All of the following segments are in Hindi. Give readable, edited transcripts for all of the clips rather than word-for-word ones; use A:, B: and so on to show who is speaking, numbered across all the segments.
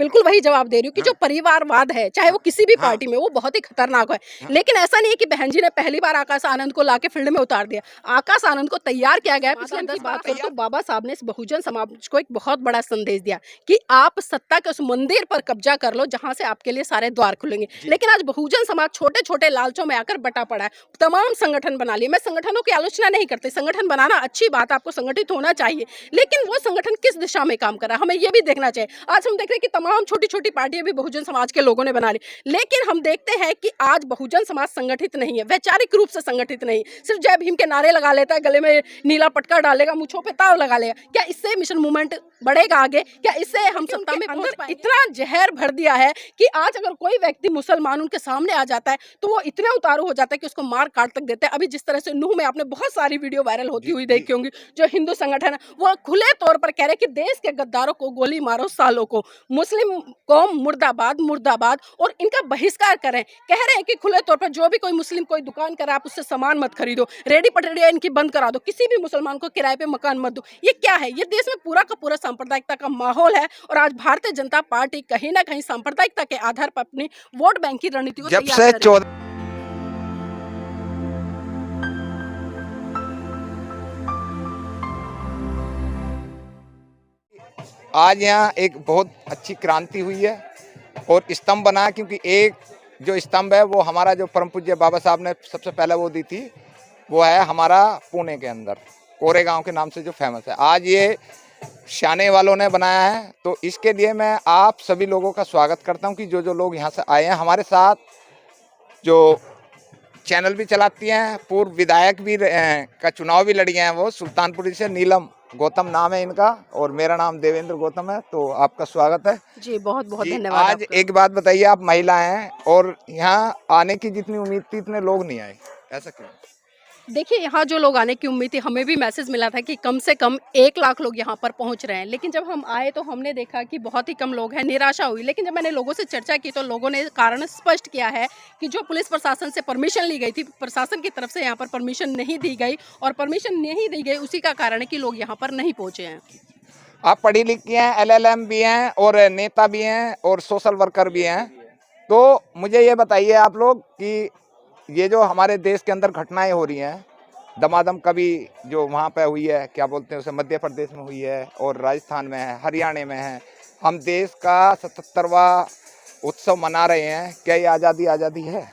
A: बिल्कुल वही जवाब दे रही हूँ कि जो परिवारवाद है, चाहे वो किसी भी पार्टी में, वो बहुत ही खतरनाक है। लेकिन ऐसा नहीं है कि बहन जी ने पहली बार आकाश आनंद को लाके फील्ड में उतार दिया। आकाश आनंद को तैयार किया गया। पिछले 10 बात करूँ तो बाबा साहब ने इस बहुजन समाज को एक बहुत बड़ा संदेश दिया कि आप सत्ता के उस मंदिर पर कब्जा कर लो जहां से आपके लिए सारे द्वार खुलेंगे। लेकिन आज बहुजन समाज छोटे छोटे लालचों में आकर बटा पड़ा है। तमाम संगठन बना लिए। मैं संगठनों की आलोचना नहीं करती, संगठन बनाना अच्छी बात, आपको संगठित होना चाहिए, लेकिन वो संगठन किस दिशा में काम कर रहा है हमें ये भी देखना चाहिए। आज हम देख रहे हैं कि तमाम छोटी छोटी पार्टियां भी बहुजन समाज के लोगों ने बना ली, लेकिन हम देखते हैं कि आज बहुजन समाज संगठित नहीं है, वैचारिक रूप से संगठित नहीं। सिर्फ जय भीम के नारे लगा लेता है, गले में नीला पटका डालेगा, मूंछों पे ताव लगा लेगा। क्या इससे मिशन मूवमेंट बढ़ेगा आगे? क्या इससे हम सत्ता में अंदर इतना जहर भर दिया है कि आज अगर कोई व्यक्ति मुसलमान उनके सामने आ जाता है तो वो इतना उतारू हो जाता है कि उसको मार काट तक देते हैं। अभी जिस तरह से नूह में आपने बहुत सारी वीडियो वायरल होती हुई देखी होंगी, जो हिंदू संगठन है वो खुले तौर पर कह रहे हैं कि देश के गद्दारों को गोली मारो, सालों को मुस्लिम कौम मुर्दाबाद मुर्दाबाद, और इनका बहिष्कार करें। कह रहे हैं कि खुले तौर पर जो भी कोई मुस्लिम कोई दुकान करे आप उससे सामान मत खरीदो, रेडी पटरिया इनकी बंद करा दो, किसी भी मुसलमान को किराए पे मकान मत दो। ये क्या है? ये देश में पूरा का पूरा सांप्रदायिकता का माहौल है, और आज भारतीय जनता पार्टी कहीं ना कहीं सांप्रदायिकता के आधार पर अपनी वोट बैंक की रणनीति को तैयार कर रही है।
B: आज यहाँ एक बहुत अच्छी क्रांति हुई है और स्तंभ बना है, क्योंकि एक जो स्तंभ है वो हमारा जो परम पूज्य बाबा साहब ने सबसे पहले वो दी थी, वो है हमारा पुणे के अंदर कोरेगांव के नाम से जो फेमस है। आज ये शाने वालों ने बनाया है, तो इसके लिए मैं आप सभी लोगों का स्वागत करता हूँ कि जो जो लोग यहाँ से आए हैं। हमारे साथ जो चैनल भी चलाती हैं, पूर्व विधायक भी का चुनाव भी लड़ी हैं, वो सुल्तानपुरी से नीलम गौतम नाम है इनका, और मेरा नाम देवेंद्र गौतम है। तो आपका स्वागत है
A: जी, बहुत बहुत धन्यवाद।
B: आज एक बात बताइए, आप महिला हैं और यहाँ आने की जितनी उम्मीद थी इतने लोग नहीं आए, ऐसा क्यों?
A: देखिए, यहाँ जो लोग आने की उम्मीद थी, हमें भी मैसेज मिला था कि कम से कम 1 लाख लोग यहाँ पर पहुँच रहे हैं, लेकिन जब हम आए तो हमने देखा कि बहुत ही कम लोग हैं, निराशा हुई। लेकिन जब मैंने लोगों से चर्चा की तो लोगों ने कारण स्पष्ट किया है कि जो पुलिस प्रशासन से परमिशन ली गई थी, प्रशासन की तरफ से यहाँ पर परमिशन नहीं दी गई, और परमिशन नहीं दी गई उसी का कारण है कि लोग यहाँ पर नहीं पहुँचे हैं।
B: आप पढ़ी लिखी हैं, LLM भी हैं और नेता भी हैं और सोशल वर्कर भी हैं, तो मुझे ये बताइए आप लोग कि ये जो हमारे देश के अंदर घटनाएं हो रही हैं, दमादम कभी जो वहाँ पे हुई है, क्या बोलते हैं उसे, मध्य प्रदेश में हुई है और राजस्थान में है, हरियाणा में है, हम देश का 77वां उत्सव मना रहे हैं, क्या ये आज़ादी है?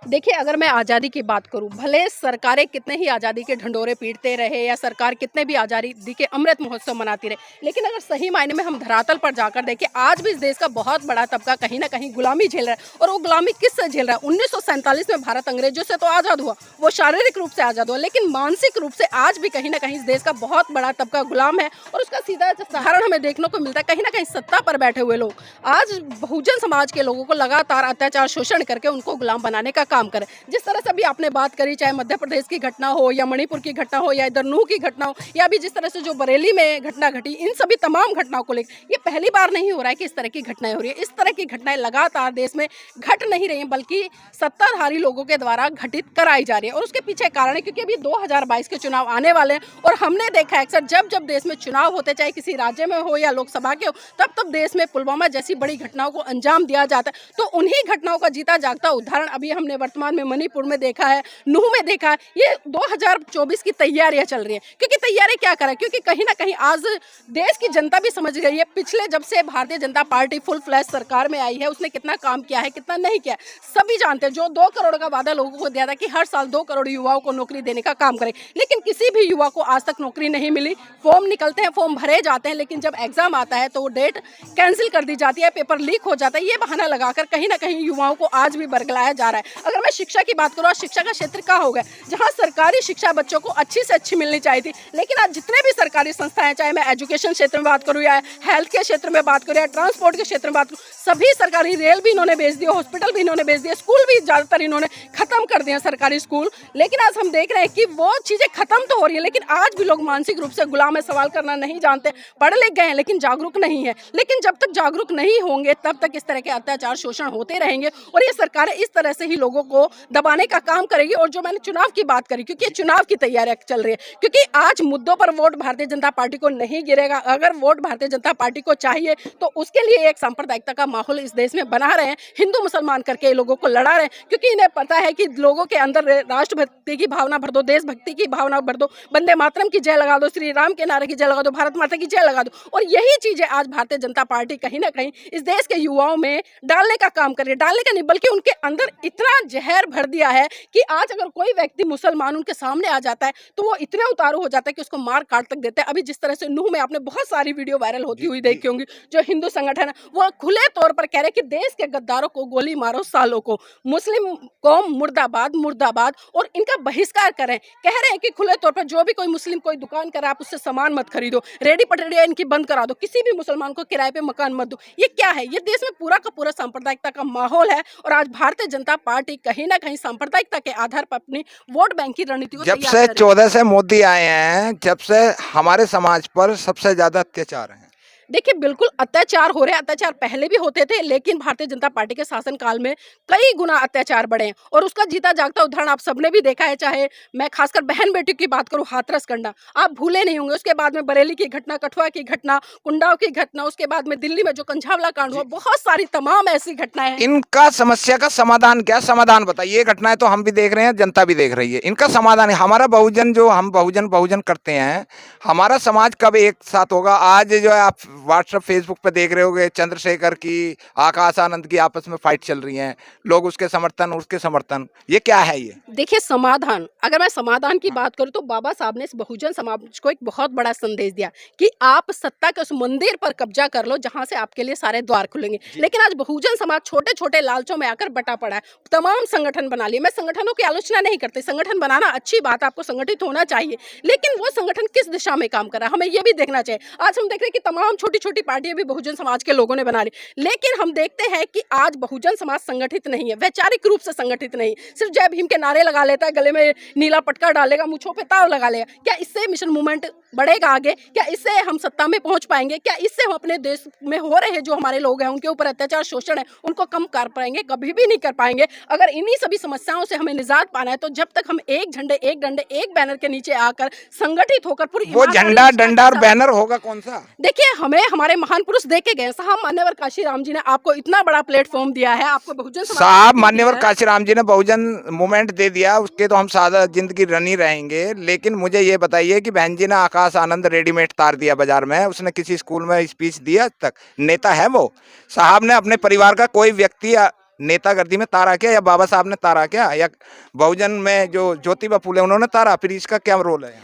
A: देखिए, अगर मैं आज़ादी की बात करूं, भले सरकारें कितने ही आज़ादी के ढंडोरे पीटते रहे या सरकार कितने भी आज़ादी के अमृत महोत्सव मनाती रहे, लेकिन अगर सही मायने में हम धरातल पर जाकर देखें, आज भी इस देश का बहुत बड़ा तबका कहीं ना कहीं गुलामी झेल रहा है। और वो गुलामी किससे झेल रहा है? 1947 में भारत अंग्रेजों से तो आज़ाद हुआ, वो शारीरिक रूप से आज़ाद हुआ, लेकिन मानसिक रूप से आज भी कहीं ना कहीं इस देश का बहुत बड़ा तबका गुलाम है। और उसका सीधा उदाहरण हमें देखने को मिलता है, कहीं ना कहीं सत्ता पर बैठे हुए लोग आज बहुजन समाज के लोगों को लगातार अत्याचार शोषण करके उनको गुलाम बनाने का काम करें। जिस तरह से अभी आपने बात करी, चाहे मध्य प्रदेश की घटना हो या मणिपुर की घटना हो या इधर नूह की घटना हो, या अभी जिस तरह से जो बरेली में घटना घटी, इन सभी तमाम घटनाओं को लेकर ये पहली बार नहीं हो रहा है कि इस तरह की घटनाएं हो रही है। इस तरह की घटनाएं लगातार देश में घट नहीं रही हैं, बल्कि सत्ताधारी लोगों के द्वारा घटित कराई जा रही है। और उसके पीछे कारण है क्योंकि अभी 2022 के चुनाव आने वाले हैं, और हमने देखा है अक्सर जब जब देश में चुनाव होते, चाहे किसी राज्य में हो या लोकसभा के हो, तब तब देश में पुलवामा जैसी बड़ी घटनाओं को अंजाम दिया जाता है। तो उन्हीं घटनाओं का जीता जागता उदाहरण अभी हमने वर्तमान में मणिपुर में देखा है, नूह में देखा है। ये 2024 की तैयारियां चल रही है, क्योंकि तैयारी क्या करें, क्योंकि कहीं ना कहीं आज देश की जनता भी समझ गई है, पिछले जब से Bharatiya Janata party full flash सरकार में आई है, उसने कितना काम किया है, कितना नहीं किया, सभी जानते हैं। जो 2 करोड़ का वादा लोगों को दिया था कि हर साल 2 करोड़ युवाओं को नौकरी देने का काम करें, लेकिन किसी भी युवा को आज तक नौकरी नहीं मिली। फॉर्म निकलते हैं, फॉर्म भरे जाते हैं, लेकिन जब एग्जाम आता है तो वो डेट कैंसिल कर दी जाती है, पेपर लीक हो जाता है। ये बहाना लगाकर कहीं ना कहीं युवाओं को आज भी बरगलाया जा रहा है। अगर मैं शिक्षा की बात करूँ, शिक्षा का क्षेत्र क्या हो गया, जहां सरकारी शिक्षा बच्चों को अच्छी से अच्छी मिलनी चाहिए थी, लेकिन आज जितने भी सरकारी संस्थाएं, चाहे मैं एजुकेशन क्षेत्र में बात करूं या हेल्थ के क्षेत्र में बात करूं या ट्रांसपोर्ट के क्षेत्र में बात करूं, सभी सरकारी, रेल भी इन्होंने बेच दिया, हॉस्पिटल भी इन्होंने बेच दिया, स्कूल भी ज्यादातर इन्होंने खत्म कर दिया सरकारी स्कूल। लेकिन आज हम देख रहे हैं कि वो चीजें खत्म तो हो रही है, लेकिन आज भी लोग मानसिक रूप से गुलाम है, सवाल करना नहीं जानते, पढ़ लिख गए हैं लेकिन जागरूक नहीं है। लेकिन जब तक जागरूक नहीं होंगे तब तक इस तरह के अत्याचार शोषण होते रहेंगे, और ये सरकारें इस तरह से ही लोगों लोगों को दबाने का काम करेगी। और जो मैंने चुनाव की बात करी, क्योंकि चुनाव की तैयारियां चल रही है, क्योंकि आज मुद्दों पर वोट भारतीय जनता पार्टी को नहीं गिरेगा। अगर वोट भारतीय जनता पार्टी को चाहिए तो उसके लिए एक सांप्रदायिकता का माहौल इस देश में बना रहे हैं, हिंदू मुसलमान करके लोगों को लड़ा रहे हैं, क्योंकि इन्हें पता है कि लोगों के अंदर राष्ट्रभक्ति की भावना भर दो, देशभक्ति की भावना भर दो, वंदे मातरम की जय लगा दो, श्री राम के नारे की जय लगा दो, भारत माता की जय लगा दो। और यही चीजें आज भारतीय जनता पार्टी कहीं ना कहीं इस देश के युवाओं में डालने का काम कर रही है। डालने का नहीं बल्कि उनके अंदर इतना जहर भर दिया है कि आज अगर कोई व्यक्ति मुसलमान उनके सामने आ जाता है तो वो इतने उतारू हो जाता है कि उसको मार काट तक देते हैं। अभी जिस तरह से नूह में आपने बहुत सारी वीडियो वायरल होती हुई देखी होंगी, जो हिंदू संगठन है वो खुले तौर पर कह रहे हैं कि देश के गद्दारों को गोली मारो, सालों को मुस्लिम कौम मुर्दाबाद मुर्दाबाद, और इनका बहिष्कार करें। कह रहे हैं कि खुले तौर पर जो भी कोई मुस्लिम कोई दुकान करे आप उससे सामान मत खरीदो, रेडी पटरियां इनकी बंद करा दो, किसी भी मुसलमान को किराए पे मकान मत दो। ये क्या है? ये देश में पूरा का पूरा सांप्रदायिकता का माहौल है। और आज भारतीय जनता पार्टी कहीं ना कहीं सांप्रदायिकता के आधार पर अपनी वोट बैंक की रणनीति को
B: जब
A: तैयार
B: से
A: कर रही है।
B: 14 से मोदी आए हैं, जब से हमारे समाज पर सबसे ज्यादा अत्याचार है।
A: देखिए बिल्कुल अत्याचार हो रहे हैं, अत्याचार पहले भी होते थे, लेकिन भारतीय जनता पार्टी के शासनकाल में कई गुना अत्याचार बढ़े हैं। और उसका जीता जागता उदाहरण आप सबने भी देखा है, चाहे मैं खासकर बहन बेटी की बात करूं, हाथरस करना आप भूले नहीं होंगे। उसके बाद में बरेली की घटना, कठुआ की घटना, कुंडाव की घटना, उसके बाद में दिल्ली में जो कंझावला कांड हुआ, बहुत सारी तमाम ऐसी घटनाएं हैं।
B: इनका समस्या का समाधान क्या? समाधान बताइए। ये घटनाएं तो हम भी देख रहे हैं, जनता भी देख रही है। इनका समाधान है हमारा बहुजन, जो हम बहुजन बहुजन करते हैं, हमारा समाज कब एक साथ होगा? आज जो है आप व्हाट्सएप फेसबुक पे देख रहे होगे, चंद्रशेखर की, आकाश आनंद की आपस में फाइट चल रही है, लोग उसके समर्थन उसके समर्थन। ये क्या है? ये
A: देखिए समाधान, अगर मैं समाधान की बात करूं तो बाबा साहब ने इस बहुजन समाज को एक बहुत बड़ा संदेश दिया कि आप सत्ता के उस मंदिर पर कब्जा कर लो जहां से आपके लिए सारे द्वार खुलेंगे। लेकिन आज बहुजन समाज छोटे छोटे लालचों में आकर बटा पड़ा है, तमाम संगठन बना लिए। मैं संगठनों की आलोचना नहीं करती, संगठन बनाना अच्छी बात, आपको संगठित होना चाहिए, लेकिन वो संगठन किस दिशा में काम कर रहा है हमें ये भी देखना चाहिए। आज हम देख रहे हैं कि तमाम छोटी छोटी पार्टियां भी बहुजन समाज के लोगों ने बना ली, लेकिन हम देखते हैं कि आज बहुजन समाज संगठित नहीं है, वैचारिक रूप से संगठित नहीं। सिर्फ जय भीम के नारे लगा लेता है, गले में नीला पटका डालेगा, मूंछों पे ताव लगा लेगा। क्या इससे मिशन मूवमेंट बढ़ेगा आगे? क्या इससे हम सत्ता में पहुंच पाएंगे? क्या इससे हम अपने देश में हो रहे हैं जो हमारे लोग हैं उनके ऊपर अत्याचार शोषण है उनको कम कर पाएंगे? कभी भी नहीं कर पाएंगे। अगर इन्हीं सभी समस्याओं से हमें निजात पाना है तो जब तक हम एक झंडे एक डंडे एक बैनर के नीचे आकर संगठित होकर पूरी
B: वो झंडा डंडा और बैनर होगा कौन सा?
A: देखिए हमें हमारे महान पुरुष देखे गए साहब, मान्यवर काशीराम जी ने आपको इतना बड़ा प्लेटफॉर्म दिया है, आपको बहुजन समाज
B: साहब मान्यवर काशीराम जी ने बहुजन मूवमेंट दे दिया, उसके तो हम सादा जिंदगी रनी रहेंगे। लेकिन मुझे ये बताइए कि बहन जी ने आकाश आनंद रेडीमेड तार दिया बाजार में, उसने किसी स्कूल में स्पीच दिया आज तक? नेता है वो? साहब ने अपने परिवार का कोई व्यक्ति नेता गर्दी में तारा क्या, या बाबा साहब ने तारा क्या, या बहुजन में जो ज्योतिबा फूले उन्होंने तारा? फिर इसका क्या रोल है?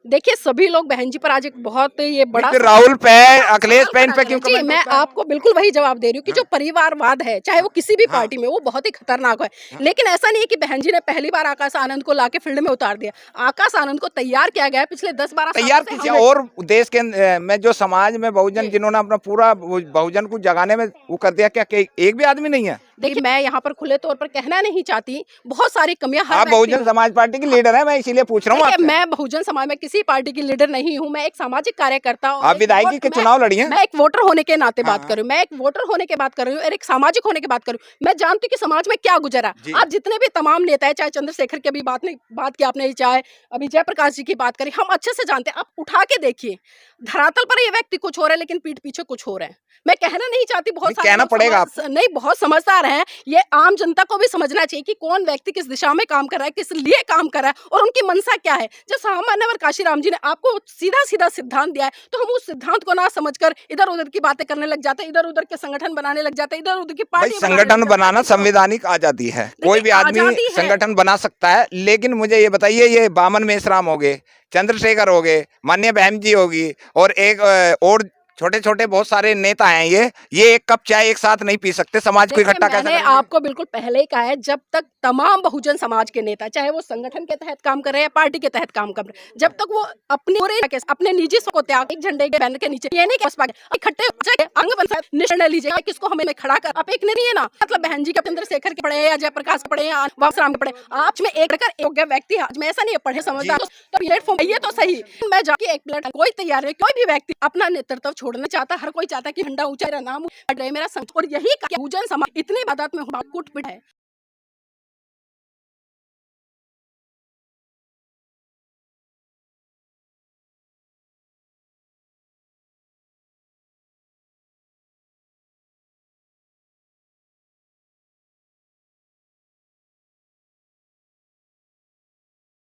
A: देखिए सभी लोग बहन जी पर आज एक बहुत ये बड़ा
B: फिर राहुल पे, अखिलेश पे, इन पे क्यों
A: जी,
B: कमेंट
A: मैं
B: होता है?
A: आपको बिल्कुल वही जवाब दे रही हूँ कि जो परिवारवाद है चाहे वो किसी भी पार्टी में, वो बहुत ही खतरनाक है। लेकिन ऐसा नहीं है कि बहन जी ने पहली बार आकाश आनंद को लाके फील्ड में उतार दिया। आकाश आनंद को तैयार किया गया है पिछले 10-12 साल
B: तैयार
A: से।
B: कीजिए। और देश के में जो समाज में बहुजन जिन्होंने अपना पूरा बहुजन को जगाने में वो कर दिया, क्या एक भी आदमी नहीं है?
A: देखिए मैं यहाँ पर खुले तौर पर कहना नहीं चाहती, बहुत सारी कमियां हर
B: आप
A: व्यक्ति
B: बहुजन समाज पार्टी की लीडर है, मैं इसीलिए पूछ रहा हूँ
A: देखिए,
B: आपसे।
A: मैं बहुजन समाज में किसी पार्टी की लीडर नहीं हूँ, मैं एक सामाजिक कार्यकर्ता हूँ।
B: आप विधायकी के चुनाव लड़ी हैं?
A: मैं एक वोटर होने के नाते बात कर रही हूँ, मैं एक वोटर होने के बात कर रही हूँ और एक सामाजिक होने की बात कर रही हूँ। मैं जानती हूँ कि समाज में क्या गुजरा। आप जितने भी तमाम नेता है, चाहे चंद्रशेखर की अभी बात की आपने, चाहे अभी जयप्रकाश जी की बात करी, हम अच्छे से जानते हैं। आप उठा के देखिए, धरातल पर ये व्यक्ति कुछ हो रहा है लेकिन पीठ पीछे कुछ हो रहा है। मैं कहना नहीं चाहती, बहुत सारे
B: कहना पड़ेगा
A: नहीं, बहुत समझदार हैं, ये आम जनता को भी समझना चाहिए कि कौन व्यक्ति किस दिशा में काम कर रहा है, किस लिए काम कर रहा है और उनकी मंशा क्या है। जब साहब मान्यवर काशीराम जी ने आपको सीधा सीधा सिद्धांत दिया है तो हम उस सिद्धांत को ना समझकर इधर उधर की बातें करने लग जाते हैं, इधर उधर के संगठन बनाने लग जाते हैं, इधर उधर की पार्टी।
B: संगठन बनाना संवैधानिक आजादी है, कोई भी आदमी संगठन बना सकता है। लेकिन मुझे ये बताइए, ये बामन मेश्राम हो गए, चंद्रशेखर हो गए, माननीय बहन जी होगी, और एक और छोटे छोटे बहुत सारे नेता हैं, ये एक कप चाय एक साथ नहीं पी सकते, समाज को इकट्ठा कैसे
A: मैंने आपको बिल्कुल पहले ही कहा है, जब तक तमाम बहुजन समाज के नेता, चाहे वो संगठन के तहत काम कर रहे हैं या पार्टी के तहत काम कर रहे हैं, जब तक वो अपने निजी को त्याग एक झंडे के बैनर के नीचे ये नहीं इकट्ठे अंग बन निर्णय लीजिए किसको हमें खड़ा कर। आप एक नहीं है ना, मतलब बहन जी के चंद्रशेखर के पढ़े या जयप्रकाश के पढ़े या बाबूराम के पढ़े, आप में एक योग्य व्यक्ति है। मैं ऐसा नहीं पढ़े समझदार तो प्लेटफॉर्म ये तो सही, मैं जाके एक प्लेट कोई तैयार है, कोई भी व्यक्ति अपना नेतृत्व छोड़ना चाहता, हर कोई चाहता कि झंडा ऊंचा, मेरा नाम मेरा संग, और यही बहुजन समाज इतनी बात में कुट पिट है।